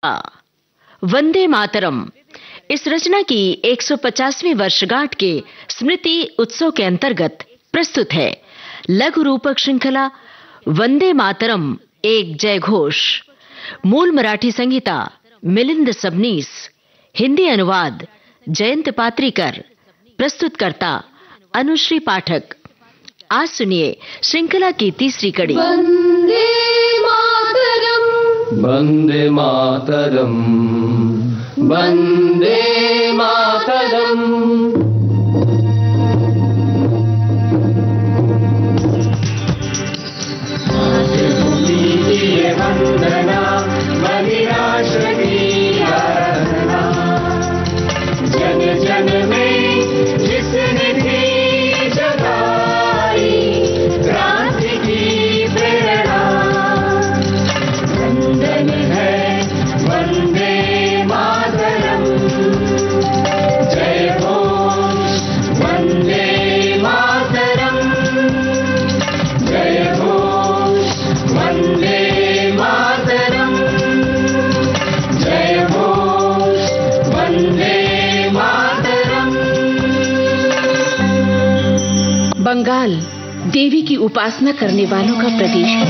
वंदे मातरम इस रचना की 150वीं वर्षगांठ के स्मृति उत्सव के अंतर्गत प्रस्तुत है लघु रूपक श्रृंखला वंदे मातरम एक जय घोष। मूल मराठी संहिता मिलिंद सबनीस, हिंदी अनुवाद जयंत पात्रीकर, प्रस्तुतकर्ता अनुश्री पाठक। आज सुनिए श्रृंखला की तीसरी कड़ी। वंदे मातरम, वंदे मातरम, वंदे मातरम। मातृभूमि की ये वंदना, बलिराष्ट्र की आराधना। जन जन में जिसने थी जगाई क्रांति की प्रेरणा। वंदन है वंदे मातरम, जय घोष वंदे मातरम, जय घोष वंदे मातरम, जय घोष वंदे मातरम। बंगाल देवी की उपासना करने वालों का प्रदेश है।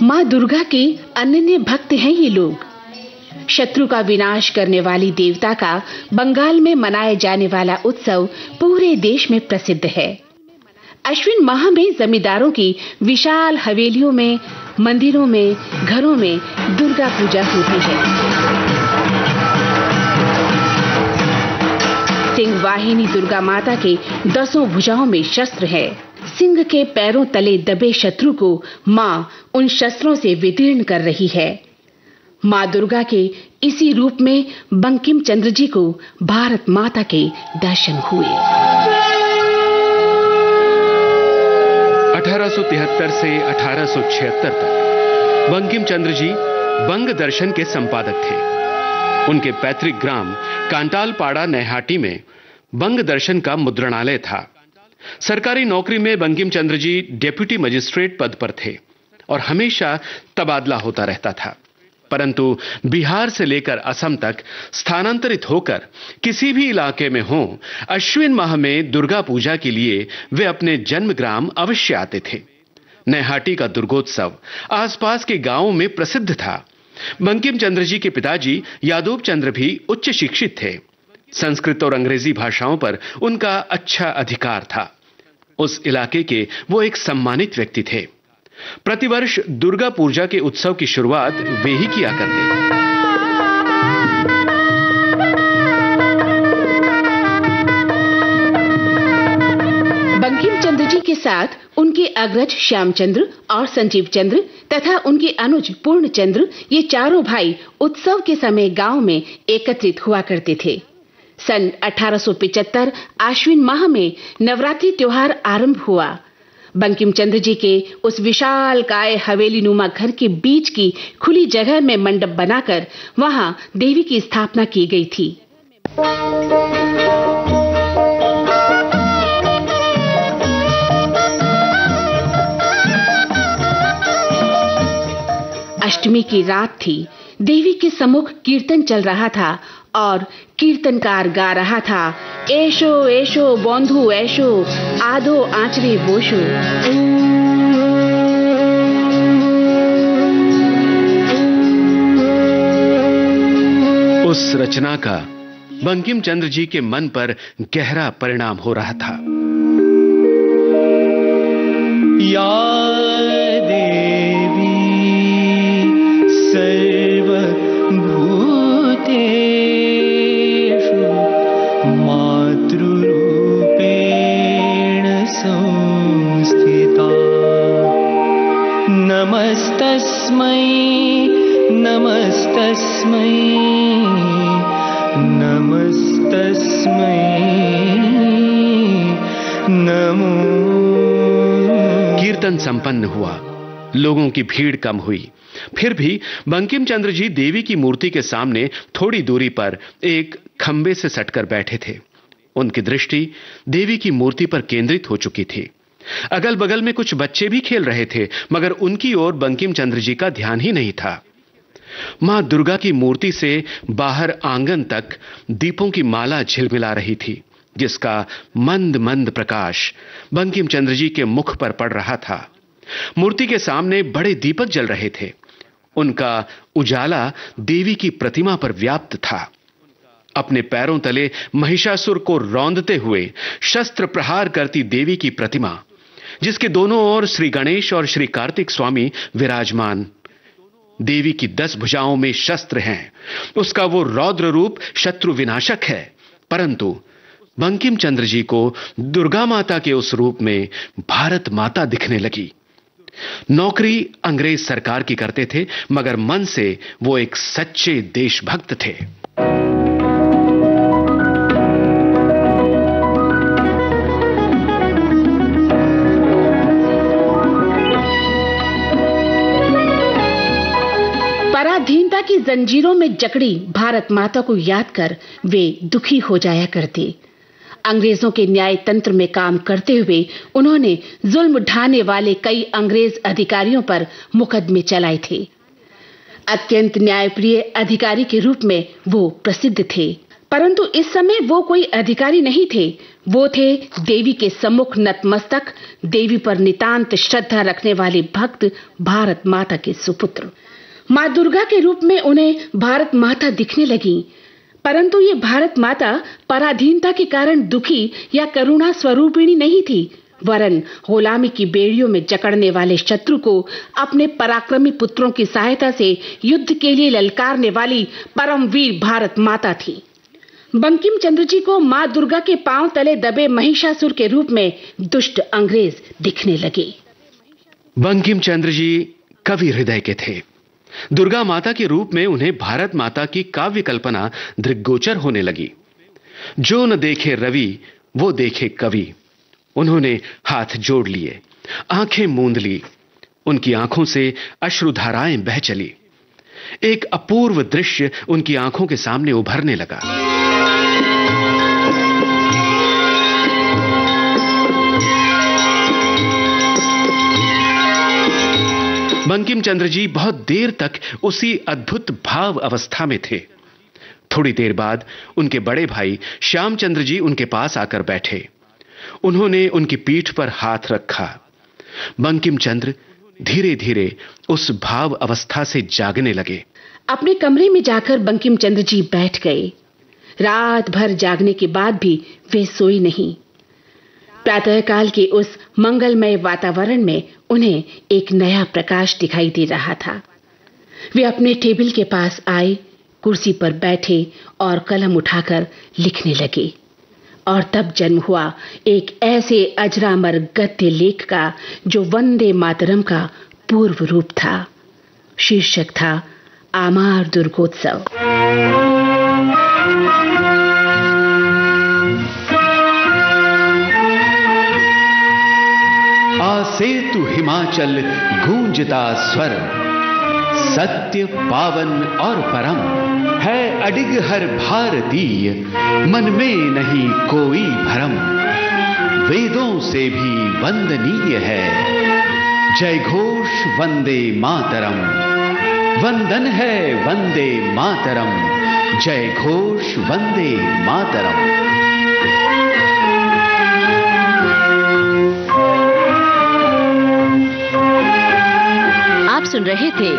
मां दुर्गा के अनन्य भक्त हैं ये लोग। शत्रु का विनाश करने वाली देवता का बंगाल में मनाए जाने वाला उत्सव पूरे देश में प्रसिद्ध है। अश्विन माह में जमींदारों की विशाल हवेलियों में, मंदिरों में, घरों में दुर्गा पूजा होती है। सिंह वाहिनी दुर्गा माता के 10 भुजाओं में शस्त्र है। सिंह के पैरों तले दबे शत्रु को मां उन शस्त्रों से विदीर्ण कर रही है। मां दुर्गा के इसी रूप में बंकिम चंद्र जी को भारत माता के दर्शन हुए। 1873 से 1876 तक बंकिम चंद्र जी बंग दर्शन के संपादक थे। उनके पैतृक ग्राम कांटालपाड़ा नैहाटी में बंग दर्शन का मुद्रणालय था। सरकारी नौकरी में बंकिम चंद्र जी डेप्यूटी मजिस्ट्रेट पद पर थे और हमेशा तबादला होता रहता था। परंतु बिहार से लेकर असम तक स्थानांतरित होकर किसी भी इलाके में हो, अश्विन माह में दुर्गा पूजा के लिए वे अपने जन्म ग्राम अवश्य आते थे। नैहाटी का दुर्गोत्सव आसपास के गांवों में प्रसिद्ध था। बंकिम चंद्र जी के पिताजी यादव चंद्र भी उच्च शिक्षित थे। संस्कृत और अंग्रेजी भाषाओं पर उनका अच्छा अधिकार था। उस इलाके के वो एक सम्मानित व्यक्ति थे। प्रतिवर्ष दुर्गा पूजा के उत्सव की शुरुआत वे ही किया करते। बंकिम चंद्र जी के साथ उनके अग्रज श्यामचंद्र और संजीव चंद्र तथा उनके अनुज पूर्णचंद्र, ये चारों भाई उत्सव के समय गांव में एकत्रित हुआ करते थे। सन 1875 आश्विन माह में नवरात्रि त्योहार आरंभ हुआ। बंकिम चंद्र जी के उस विशाल काय हवेली नुमा घर के बीच की खुली जगह में मंडप बनाकर वहां देवी की स्थापना की गई थी। अष्टमी की रात थी। देवी के सम्मुख कीर्तन चल रहा था और कीर्तनकार गा रहा था, ऐशो ऐशो बंधु ऐशो, आधो आंचरे बोशो। उस रचना का बंकिम चंद्र जी के मन पर गहरा परिणाम हो रहा था। या देवी सर्वभूतेषु मातृरूपेण संस्थिता। नमस्तस्मै नमस्तस्मै नमस्तस्मै नमो। कीर्तन संपन्न हुआ। लोगों की भीड़ कम हुई। फिर भी बंकिम चंद्र जी देवी की मूर्ति के सामने थोड़ी दूरी पर एक खंबे से सटकर बैठे थे। उनकी दृष्टि देवी की मूर्ति पर केंद्रित हो चुकी थी। अगल बगल में कुछ बच्चे भी खेल रहे थे, मगर उनकी ओर बंकिम चंद्र जी का ध्यान ही नहीं था। मां दुर्गा की मूर्ति से बाहर आंगन तक दीपों की माला झिलमिला रही थी, जिसका मंद मंद प्रकाश बंकिम चंद्र जी के मुख पर पड़ रहा था। मूर्ति के सामने बड़े दीपक जल रहे थे। उनका उजाला देवी की प्रतिमा पर व्याप्त था। अपने पैरों तले महिषासुर को रौंदते हुए शस्त्र प्रहार करती देवी की प्रतिमा, जिसके दोनों ओर श्री गणेश और श्री कार्तिक स्वामी विराजमान, देवी की 10 भुजाओं में शस्त्र हैं। उसका वो रौद्र रूप शत्रु विनाशक है, परंतु बंकिम चंद्र जी को दुर्गा माता के उस रूप में भारत माता दिखने लगी। नौकरी अंग्रेज सरकार की करते थे, मगर मन से वो एक सच्चे देशभक्त थे। पराधीनता की जंजीरों में जकड़ी भारत माता को याद कर वे दुखी हो जाया करते। अंग्रेजों के न्याय तंत्र में काम करते हुए उन्होंने जुल्म ढाने वाले कई अंग्रेज अधिकारियों पर मुकदमे चलाए थे। अत्यंत न्यायप्रिय अधिकारी के रूप में वो प्रसिद्ध थे, परंतु इस समय वो कोई अधिकारी नहीं थे। वो थे देवी के सम्मुख नतमस्तक, देवी पर नितांत श्रद्धा रखने वाले भक्त, भारत माता के सुपुत्र। मां दुर्गा के रूप में उन्हें भारत माता दिखने लगी, परंतु ये भारत माता पराधीनता के कारण दुखी या करुणा स्वरूपिणी नहीं थी, वरन गुलामी की बेड़ियों में जकड़ने वाले शत्रु को अपने पराक्रमी पुत्रों की सहायता से युद्ध के लिए ललकारने वाली परमवीर भारत माता थी। बंकिम चंद्र जी को मां दुर्गा के पांव तले दबे महिषासुर के रूप में दुष्ट अंग्रेज दिखने लगे। बंकिम चंद्र जी कवि हृदय के थे। दुर्गा माता के रूप में उन्हें भारत माता की काव्य कल्पना दृग्गोचर होने लगी। जो न देखे रवि वो देखे कवि। उन्होंने हाथ जोड़ लिए, आंखें मूंद ली। उनकी आंखों से अश्रुधाराएं बह चली। एक अपूर्व दृश्य उनकी आंखों के सामने उभरने लगा। बंकिम चंद्र जी बहुत देर तक उसी अद्भुत भाव अवस्था में थे। थोड़ी देर बाद उनके बड़े भाई श्यामचंद्र जी उनके पास आकर बैठे। उन्होंने उनकी पीठ पर हाथ रखा। बंकिम चंद्र धीरे धीरे उस भाव अवस्था से जागने लगे। अपने कमरे में जाकर बंकिम चंद्र जी बैठ गए। रात भर जागने के बाद भी वे सोए नहीं। प्रातःकाल के उस मंगलमय वातावरण में उन्हें एक नया प्रकाश दिखाई दे रहा था। वे अपने टेबल के पास आए, कुर्सी पर बैठे और कलम उठाकर लिखने लगे। और तब जन्म हुआ एक ऐसे अजरामर गद्य लेख का जो वंदे मातरम का पूर्व रूप था। शीर्षक था आमार दुर्गोत्सव। आसेतु हिमाचल गूंजता स्वर, सत्य पावन और परम है अडिग हर भारतीय, मन में नहीं कोई भरम। वेदों से भी वंदनीय है, जय घोष वंदे मातरम। वंदन है वंदे मातरम, जय घोष वंदे मातरम। आप सुन रहे थे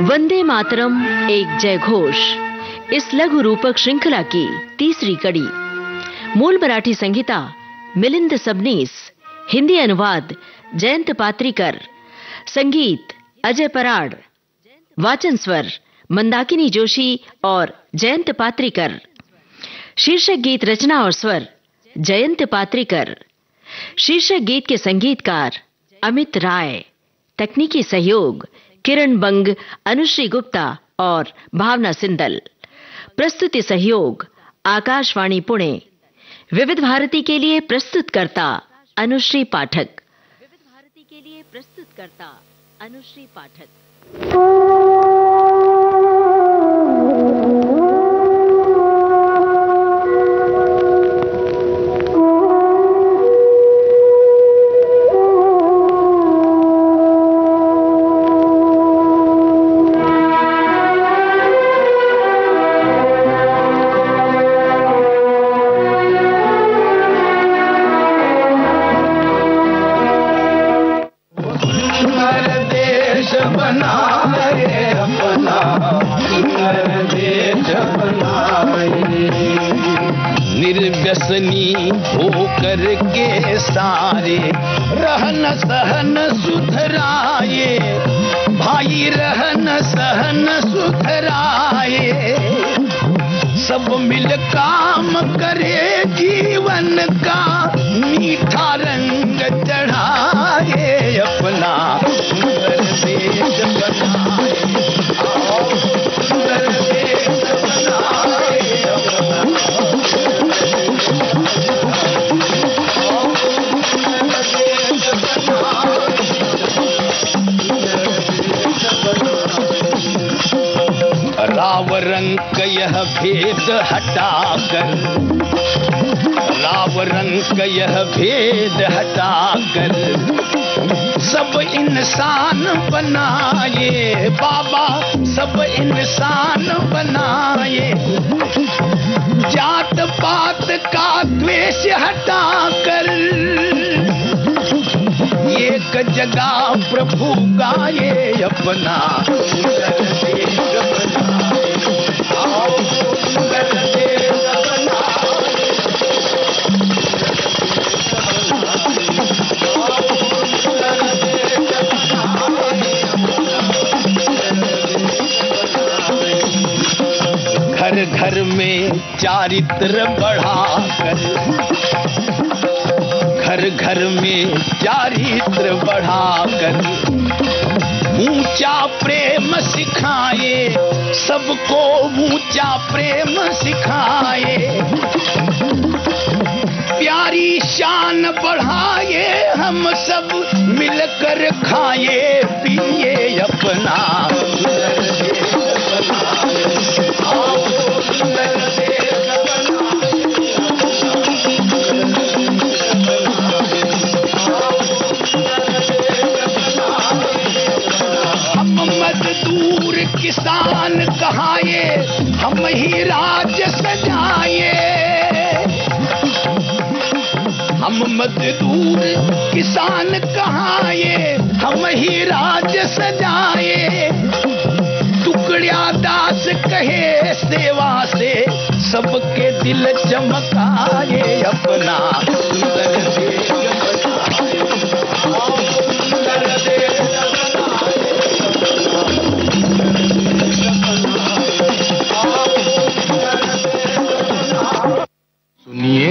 वंदे मातरम एक जय घोष, इस लघु रूपक श्रृंखला की तीसरी कड़ी। मूल मराठी संहिता मिलिंद सबनीस, हिंदी अनुवाद जयंत पात्रीकर, संगीत अजय पराड़, वाचन स्वर मंदाकिनी जोशी और जयंत पात्रीकर। शीर्षक गीत रचना और स्वर जयंत पात्रीकर। शीर्षक गीत के संगीतकार अमित राय। तकनीकी सहयोग किरण बंग, अनुश्री गुप्ता और भावना सिंदल। प्रस्तुति सहयोग आकाशवाणी पुणे। विविध भारती के लिए प्रस्तुतकर्ता अनुश्री पाठक। बनाए अपना सुंदर देश बनाए। निर्व्यसनी होकर के सारे रहन सहन सुधराए, भाई रहन सहन सुधराए। सब मिल काम करे जीवन का मीठा रंग चढ़ाए अपना सुंदर देश बनाए। आओ सुंदर देश बनाए राव रंग यह भेद हटाकर, राव रंग यह भेद हटाकर सब इंसान बनाए बाबा, सब इंसान बनाए। जात पात का द्वेष हटाकर एक जगह प्रभु गाए अपना सुंदर देश बनाए। आओ सुंदर देश घर घर में चारित्र बढ़ाकर, घर घर में चारित्र बढ़ाकर ऊंचा प्रेम सिखाए, सबको ऊंचा प्रेम सिखाए। प्यारी शान बढ़ाए, हम सब मिलकर खाए पिए अपना सुंदर देश बनाए। आओ सुंदर देश मजदूर किसान कहाए, हम ही राज सजाए। हम मजदूर किसान कहाए, हम ही राज सजाए। टुकड़िया दास कहे सेवा से सबके दिल चमकाए अपना सुंदर देश बनाए। सुंदर देश सुनिए